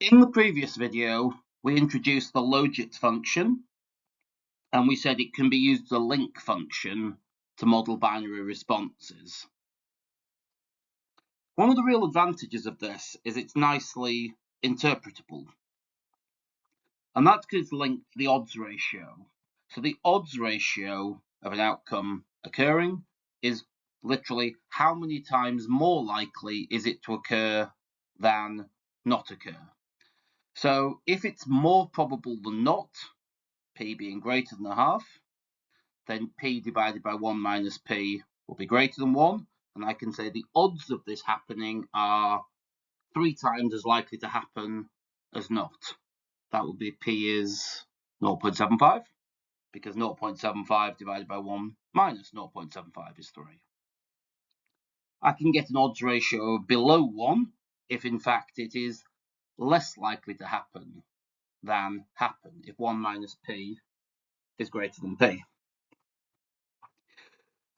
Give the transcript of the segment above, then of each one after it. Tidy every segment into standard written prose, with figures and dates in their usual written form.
In the previous video, we introduced the Logit function, and we said it can be used as a link function to model binary responses. One of the real advantages of this is it's nicely interpretable, and that's because it's linked to the odds ratio. So the odds ratio of an outcome occurring is literally how many times more likely is it to occur than not occur. So if it's more probable than not, p being greater than a half, then p divided by 1 minus p will be greater than 1, and I can say the odds of this happening are 3 times as likely to happen as not. That would be p is 0.75, because 0.75 divided by 1 minus 0.75 is 3. I can get an odds ratio below 1 if in fact it is less likely to happen than happen, if 1 minus p is greater than p.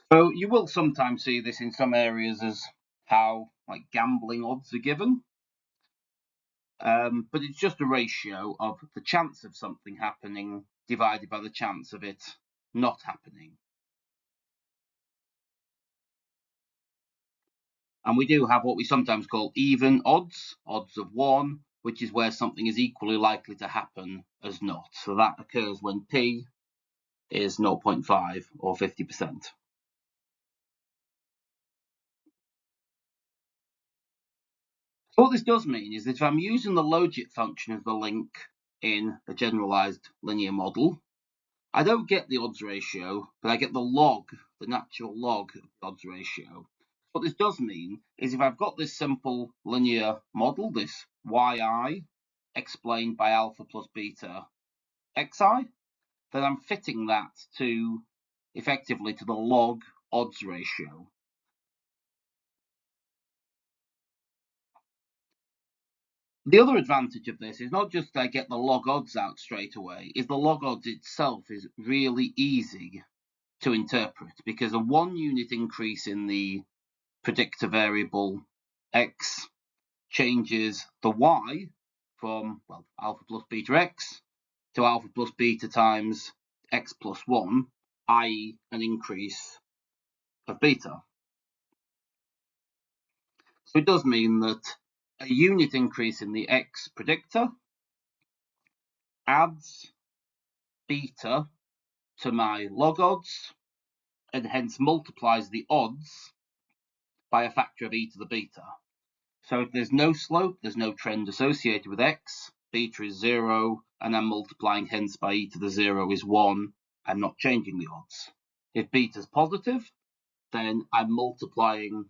So you will sometimes see this in some areas as how like gambling odds are given, but it's just a ratio of the chance of something happening divided by the chance of it not happening. And we do have what we sometimes call even odds, odds of 1, which is where something is equally likely to happen as not. So that occurs when p is 0.5 or 50%. So what this does mean is that if I'm using the Logit function as the link in a generalized linear model, I don't get the odds ratio, but I get the log, the natural log of the odds ratio. What this does mean is if I've got this simple linear model, this yi explained by alpha plus beta xi, then I'm fitting that to effectively to the log odds ratio. The other advantage of this is not just that I get the log odds out straight away, is the log odds itself is really easy to interpret, because a 1 unit increase in the predictor variable x changes the y from, well, alpha plus beta x to alpha plus beta times x plus 1, i.e. an increase of beta. So it does mean that a unit increase in the x predictor adds beta to my log odds, and hence multiplies the odds by a factor of e to the beta. So if there's no slope, there's no trend associated with x, beta is 0, and I'm multiplying hence by e to the 0 is 1, I'm not changing the odds. If beta is positive, then I'm multiplying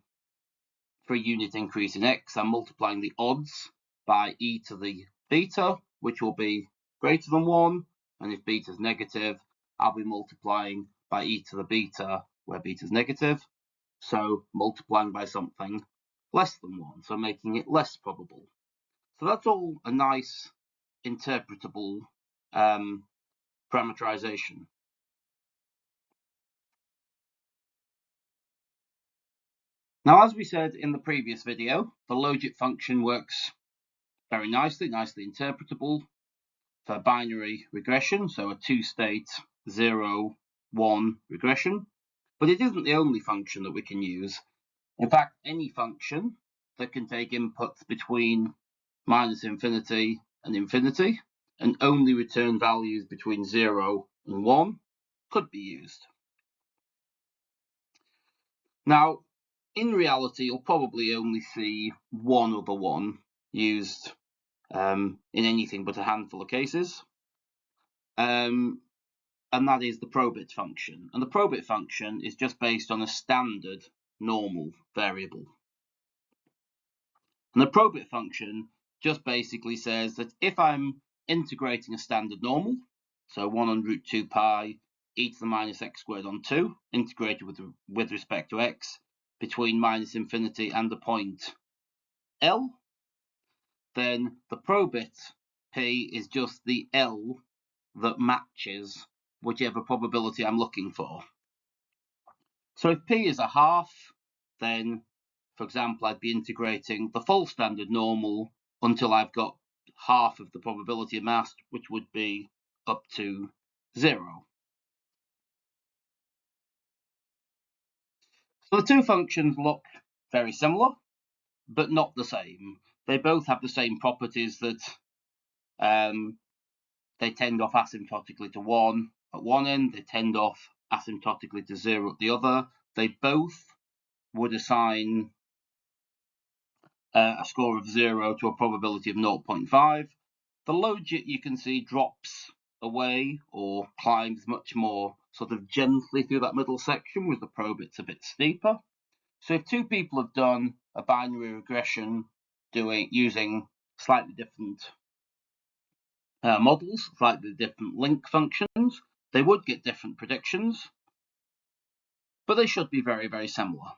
for a unit increase in x, I'm multiplying the odds by e to the beta, which will be greater than 1, and if beta is negative, I'll be multiplying by e to the beta, where beta is negative, so multiplying by something less than 1, so making it less probable. So that's all a nice interpretable parameterization. Now, as we said in the previous video, the Logit function works very nicely interpretable for binary regression, so a 2-state 0, 1 regression. But it isn't the only function that we can use. In fact, any function that can take inputs between minus infinity and infinity and only return values between 0 and 1 could be used. Now, in reality, you'll probably only see one other one used in anything but a handful of cases. And that is the Probit function. And the Probit function is just based on a standard normal variable. And the Probit function just basically says that if I'm integrating a standard normal, so 1 on root 2 pi e to the minus x squared on 2, integrated with respect to x, between minus infinity and the point L, then the Probit p is just the L that matches whichever probability I'm looking for. So if p is a half, then, for example, I'd be integrating the full standard normal until I've got half of the probability of mass, which would be up to 0. So the two functions look very similar, but not the same. They both have the same properties that they tend off asymptotically to 1 at one end, they tend off asymptotically to 0 at the other. They both would assign a score of 0 to a probability of 0.5. The Logit, you can see, drops away or climbs much more sort of gently through that middle section, whereas the Probit's a bit steeper. So if two people have done a binary regression using slightly different models, slightly different link functions, they would get different predictions, but they should be very, very similar.